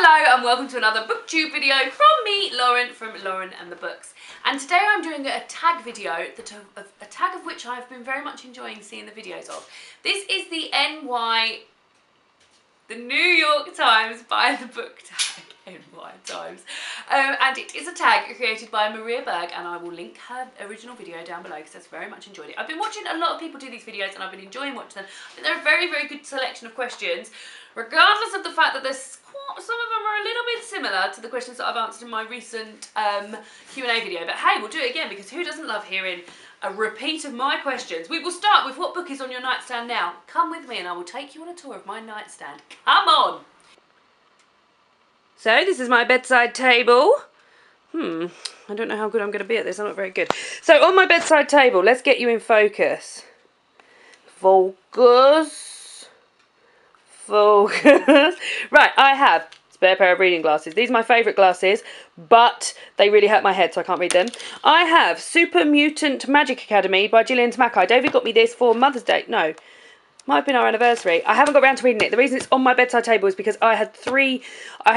Hello and welcome to another booktube video from me, Lauren, from Lauren and the Books. And today I'm doing a tag video, a tag of which I've been very much enjoying seeing the videos of. This is the New York Times by the book tag, NY Times. And it is a tag created by Maria Berg, and I will link her original video down below because I've very much enjoyed it. I've been watching a lot of people do these videos and I've been enjoying watching them. I think they're a very, very good selection of questions, regardless of the fact that some of them are a little bit similar to the questions that I've answered in my recent Q&A video. But hey, we'll do it again because who doesn't love hearing a repeat of my questions? We will start with what book is on your nightstand now. Come with me and I will take you on a tour of my nightstand. Come on! So this is my bedside table. I don't know how good I'm going to be at this. I'm not very good. So on my bedside table, let's get you in focus. Focus. Right, I have a spare pair of reading glasses. These are my favourite glasses, but they really hurt my head, so I can't read them. I have Super Mutant Magic Academy by Gillian Mackay. David got me this for Mother's Day. No, might have been our anniversary. I haven't got around to reading it. The reason it's on my bedside table is because I had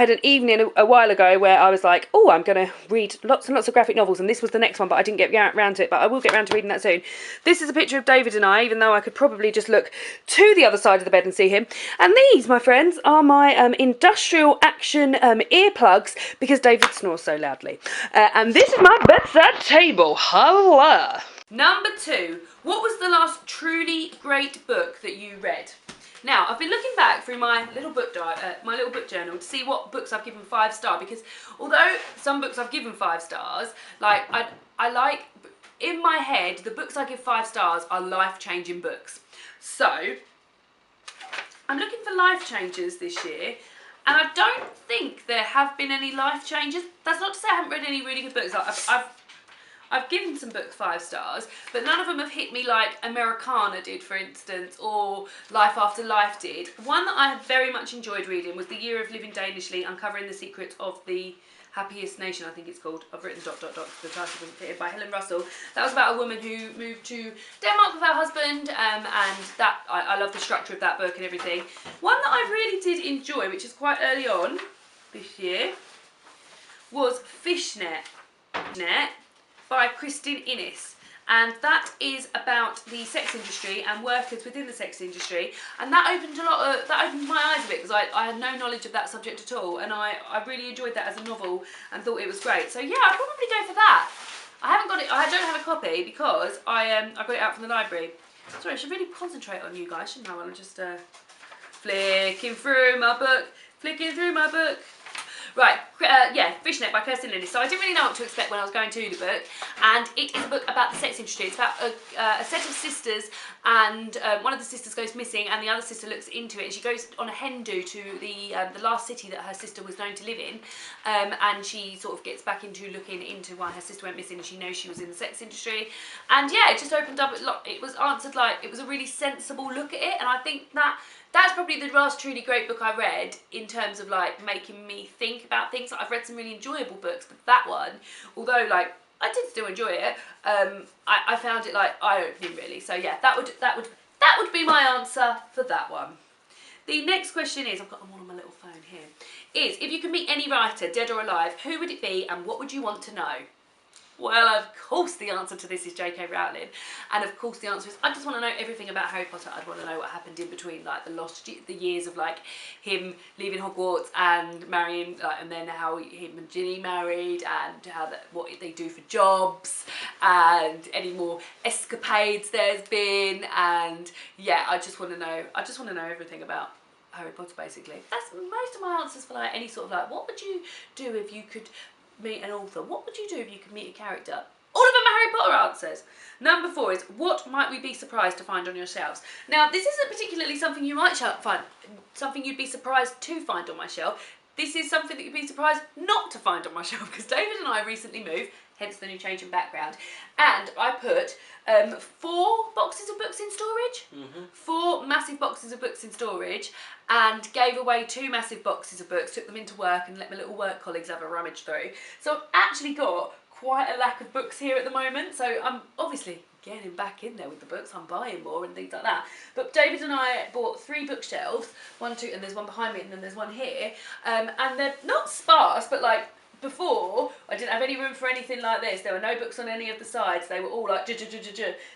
an evening a while ago where I was like, oh, I'm going to read lots and lots of graphic novels, and this was the next one, but I didn't get around to it, but I will get around to reading that soon. This is a picture of David and I, even though I could probably just look to the other side of the bed and see him. And these, my friends, are my industrial action earplugs, because David snores so loudly. And this is my bedside table. Hello. Number 2, what was the last truly great book that you read? Now, I've been looking back through my little book journal to see what books I've given 5 stars, because although some books I've given 5 stars, like I like, in my head, the books I give 5 stars are life-changing books. So, I'm looking for life changers this year, and I don't think there have been any life changes. That's not to say I haven't read any really good books. I've given some books 5 stars, but none of them have hit me like Americana did, for instance, or Life After Life did. One that I had very much enjoyed reading was The Year of Living Danishly, Uncovering the Secrets of the Happiest Nation, I think it's called. I've written ... the title doesn't fit in, by Helen Russell. That was about a woman who moved to Denmark with her husband, and that I love the structure of that book and everything. One that I really did enjoy, which is quite early on this year, was Fishnet by Kristin Innes, and that is about the sex industry and workers within the sex industry, and that opened my eyes a bit, because I had no knowledge of that subject at all, and I really enjoyed that as a novel and thought it was great. So yeah, I'd probably go for that. I haven't got it, I don't have a copy because I got it out from the library. Sorry, I should really concentrate on you guys, shouldn't I? I'm just flicking through my book. Right, yeah, Fishnet by Kristin Innes. So I didn't really know what to expect when I was going to the book, and it is a book about the sex industry. It's about a set of sisters, and one of the sisters goes missing, and the other sister looks into it, and she goes on a hen do to the last city that her sister was known to live in, and she sort of gets back into looking into why her sister went missing, and she knows she was in the sex industry, and yeah, it just opened up. It was answered like, it was a really sensible look at it, and I think that's probably the last truly great book I read in terms of like making me think about things. I've read some really enjoyable books, but that one, although like I did still enjoy it, I found it like eye-opening really. So yeah, that would be my answer for that one. The next question is, I've got them all on my little phone here, is if you could meet any writer, dead or alive, who would it be and what would you want to know? Well, of course the answer to this is J.K. Rowling, and of course the answer is I just want to know everything about Harry Potter. I'd want to know what happened in between, like the years of like him leaving Hogwarts and marrying, like, and then how him and Ginny married, and what they do for jobs, and any more escapades there's been, and yeah, I just want to know everything about Harry Potter basically. That's most of my answers for like any sort of like, what would you do if you could meet an author? What would you do if you could meet a character? All of them are Harry Potter answers. Number 4 is, what might we be surprised to find on your shelves? Now, this isn't particularly something you might find, something you'd be surprised to find on my shelf. This is something that you'd be surprised not to find on my shelf, because David and I recently moved, hence the new change in background, and I put 4 boxes of books in storage, 4 massive boxes of books in storage, and gave away 2 massive boxes of books, took them into work and let my little work colleagues have a rummage through. So I've actually got quite a lack of books here at the moment, so I'm obviously getting back in there with the books. I'm buying more and things like that. But David and I bought 3 bookshelves, 1, 2, and there's one behind me, and then there's one here. And they're not sparse, but like before, I didn't have any room for anything like this. There were no books on any of the sides. They were all like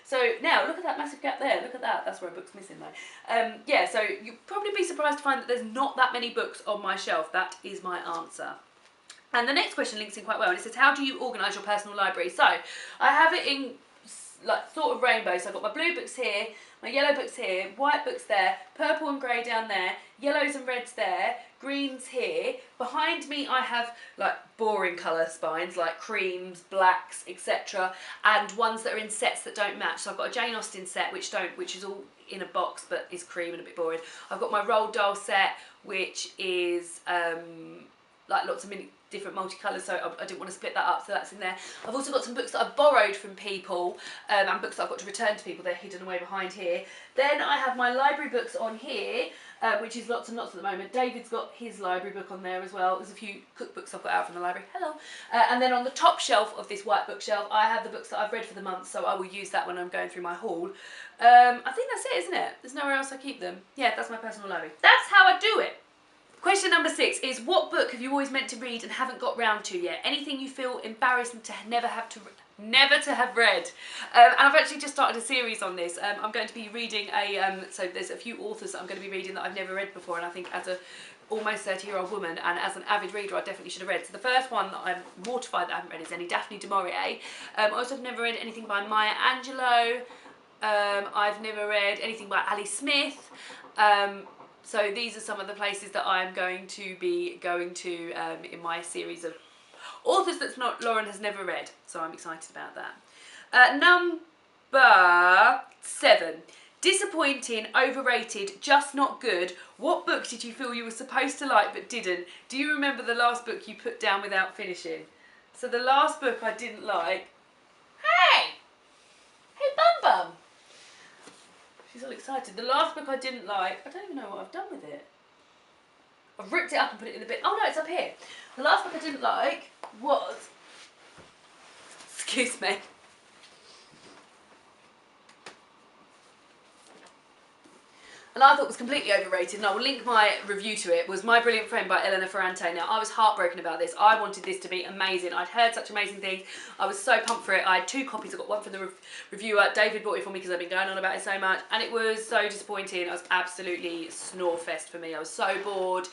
So now look at that massive gap there. Look at that. That's where a book's missing though. Yeah, so you'll probably be surprised to find that there's not that many books on my shelf. That is my answer. And the next question links in quite well, and it says, how do you organise your personal library? So I have it in like sort of rainbow. So I've got my blue books here, my yellow books here, white books there, purple and grey down there, yellows and reds there, greens here. Behind me I have like boring colour spines like creams, blacks, etc. and ones that are in sets that don't match. So I've got a Jane Austen set which is all in a box but is cream and a bit boring. I've got my Roald Dahl set which is like lots of different multicolours, so I didn't want to split that up, so that's in there. I've also got some books that I've borrowed from people and books that I've got to return to people. They're hidden away behind here. Then I have my library books on here, which is lots and lots at the moment. David's got his library book on there as well. There's a few cookbooks I've got out from the library. Hello. And then on the top shelf of this white bookshelf, I have the books that I've read for the month, so I will use that when I'm going through my haul. I think that's it, isn't it? There's nowhere else I keep them. Yeah, that's my personal library. That's how I do it. Question number 6 is, what book have you always meant to read and haven't got round to yet? Anything you feel embarrassed to never to have read. And I've actually just started a series on this. I'm going to be reading so there's a few authors that I'm going to be reading that I've never read before, and I think as a almost 30-year-old woman and as an avid reader I definitely should have read. So the first one that I'm mortified that I haven't read is any Daphne du Maurier. I also have never read anything by Maya Angelou. I've never read anything by Ali Smith. So these are some of the places that I'm going to be going to in my series of authors that Lauren has never read. So I'm excited about that. Number 7. Disappointing, overrated, just not good. What book did you feel you were supposed to like but didn't? Do you remember the last book you put down without finishing? So the last book I didn't like... Hey! Hey, Bum Bum! She's all excited. The last book I didn't like, I don't even know what I've done with it. I've ripped it up and put it in the bin. Oh no, it's up here. The last book I didn't like was, excuse me, and I thought was completely overrated, and I will link my review to it, was My Brilliant Friend by Eleanor Ferrante. Now, I was heartbroken about this. I wanted this to be amazing. I'd heard such amazing things. I was so pumped for it. I had 2 copies. I got one for the reviewer. David bought it for me because I've been going on about it so much, and it was so disappointing. It was absolutely snore fest for me. I was so bored.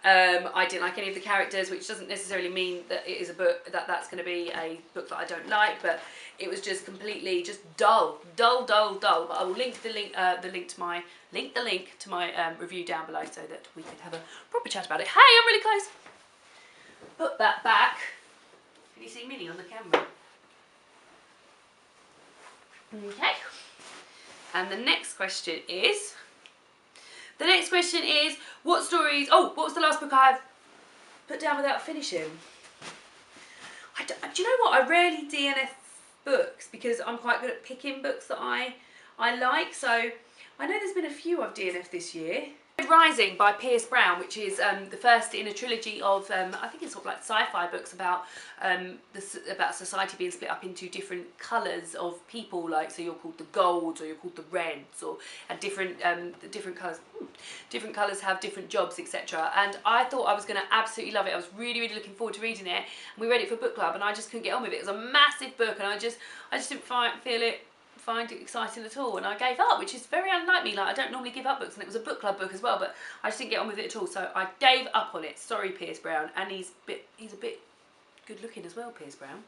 I didn't like any of the characters, which doesn't necessarily mean that it is a book that's going to be a book that I don't like, but it was just completely just dull. But I will link the link to my review down below so that we can have a proper chat about it. Hey, I'm really close. Put that back. Can you see Minnie on the camera? Okay. And the next question is. What stories... Oh, what was the last book I've put down without finishing? Do you know what? I rarely DNF books because I'm quite good at picking books that I like. So I know there's been a few I've DNF'd this year. Rising by Pierce Brown, which is the first in a trilogy of I think it's sort of like sci-fi books about about society being split up into different colours of people, like so you're called the golds or you're called the reds, or and different colours have different jobs, etc. And I thought I was going to absolutely love it. I was really looking forward to reading it, and we read it for book club, and I just couldn't get on with it. It was a massive book, and I just didn't find it exciting at all, and I gave up, which is very unlike me. Like, I don't normally give up books, and it was a book club book as well, but I just didn't get on with it at all, so I gave up on it. Sorry, Pierce Brown. And he's a bit good looking as well, Pierce Brown.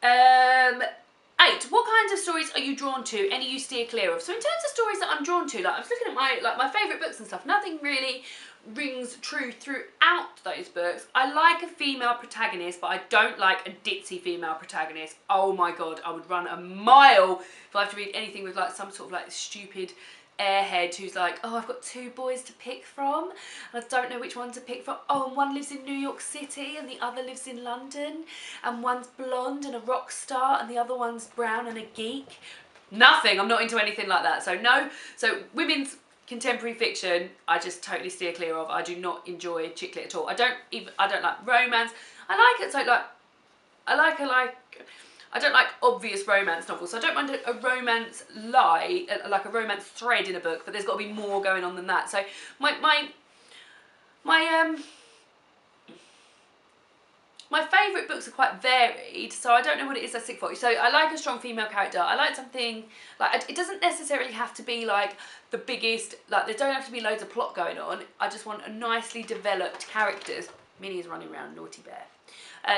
8. What kinds of stories are you drawn to? Any you steer clear of? So in terms of stories that I'm drawn to, like I was looking at my favourite books and stuff, nothing really rings true throughout those books. I like a female protagonist, but I don't like a ditzy female protagonist. Oh my god, I would run a mile if I have to read anything with like some sort of like stupid airhead who's like, oh, I've got 2 boys to pick from and I don't know which one to pick from. Oh, and one lives in New York City and the other lives in London, and one's blonde and a rock star and the other one's brown and a geek. Nothing. I'm not into anything like that. So no. So women's contemporary fiction, I just totally steer clear of. I do not enjoy chick lit at all. I don't like romance. I like it. So like, I I don't like obvious romance novels. So I don't mind a romance lie, like a romance thread in a book, but there's got to be more going on than that. So my favourite books are quite varied, so I don't know what it is I stick for. So I like a strong female character. I like something, like, it doesn't necessarily have to be like the biggest, like there don't have to be loads of plot going on. I just want a nicely developed characters. Minnie is running around, naughty bear.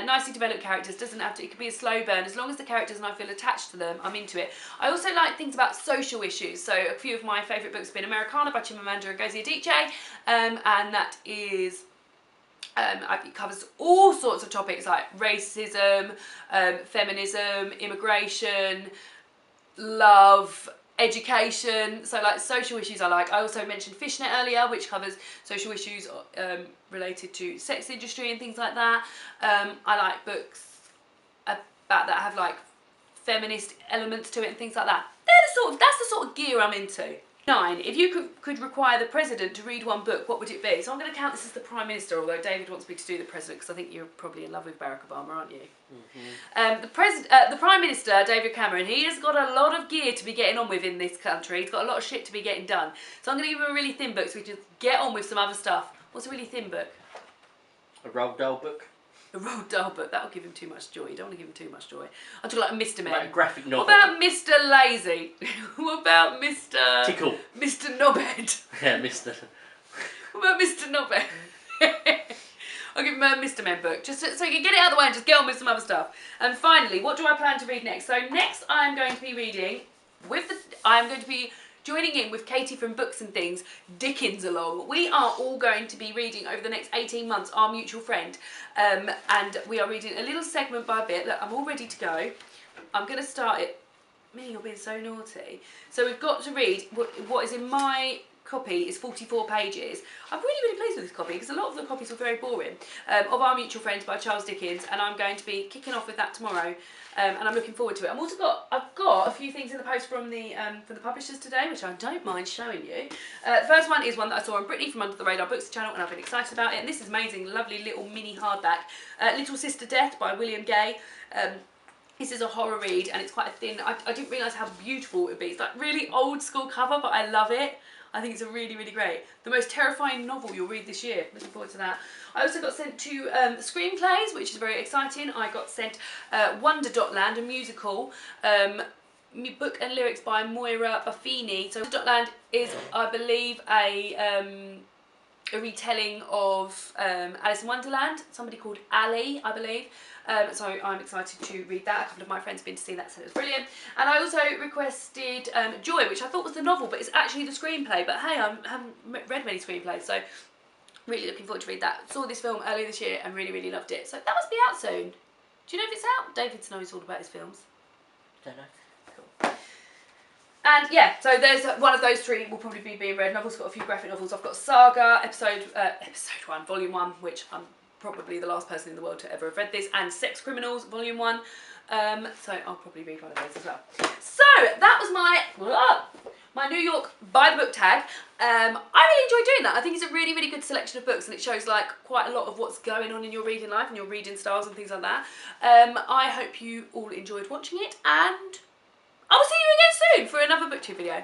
Nicely developed characters, doesn't have to, it could be a slow burn, as long as the characters and I feel attached to them, I'm into it. I also like things about social issues, so a few of my favourite books have been Americana by Chimamanda Ngozi Adichie, and that is, it covers all sorts of topics like racism, feminism, immigration, love, education, so like social issues I like. I also mentioned Fishnet earlier, which covers social issues related to sex industry and things like that. I like books about that have like feminist elements to it and things like that. That's the sort of gear I'm into. 9. If you could require the president to read one book, what would it be? So I'm going to count this as the Prime Minister, although David wants me to do the president because I think you're probably in love with Barack Obama, aren't you? Mm-hmm. The Prime Minister, David Cameron, he has got a lot of gear to be getting on with in this country. He's got a lot of shit to be getting done. So I'm going to give him a really thin book so we can just get on with some other stuff. What's a really thin book? A Roald Dahl book. A Roald Dahl book. That'll give him too much joy. You don't want to give him too much joy. I'll do like a Mr. Men. Like a graphic novel. What about Mr. Lazy? What about Mr. Tickle. Mr. Knobhead? Yeah, Mr. What about Mr. Knobhead? I'll give him a Mr. Men book, just so you can get it out of the way and just get on with some other stuff. And finally, what do I plan to read next? So next I'm going to be reading, I'm going to be joining in with Katie from Books and Things, Dickens along. We are all going to be reading over the next 18 months, Our Mutual Friend. And we are reading a little segment by bit. Look, I'm all ready to go. I'm going to start it. Me, you're being so naughty. So we've got to read, what is in my copy is 44 pages. I'm really pleased with this copy because a lot of the copies were very boring. Of Our Mutual Friends by Charles Dickens, and I'm going to be kicking off with that tomorrow. And I'm looking forward to it. I've got a few things in the post from the publishers today, which I don't mind showing you. The first one is one that I saw on Brittany from Under the Radar Books channel, and I've been excited about it. And this is amazing, lovely little mini hardback. Little Sister Death by William Gay. This is a horror read, and it's quite a thin. I didn't realise how beautiful it would be. It's like really old school cover, but I love it. I think it's a really great. The most terrifying novel you'll read this year. Looking forward to that. I also got sent 2 screenplays, which is very exciting. I got sent Wonder Dotland, a musical, book and lyrics by Moira Buffini. So Wonder Dotland is, I believe, a retelling of Alice in Wonderland. Somebody called Ali, I believe. So I'm excited to read that. A couple of my friends have been to see that, so it was brilliant. And I also requested Joy, which I thought was the novel, but it's actually the screenplay. But hey, I haven't read many screenplays, so really looking forward to read that. Saw this film earlier this year and really loved it. So that must be out soon. Do you know if it's out? David knows all about his films. Don't know. Cool. And yeah, so there's one of those 3 will probably be being read. And I've also got a few graphic novels. I've got Saga, episode 1, volume 1, which I'm probably the last person in the world to ever have read this, and Sex Criminals, volume 1. So I'll probably read one of those as well. So that was my New York by the book tag. I really enjoyed doing that. I think it's a really good selection of books, and it shows like quite a lot of what's going on in your reading life and your reading styles and things like that. I hope you all enjoyed watching it, and I will see you again soon for another BookTube video.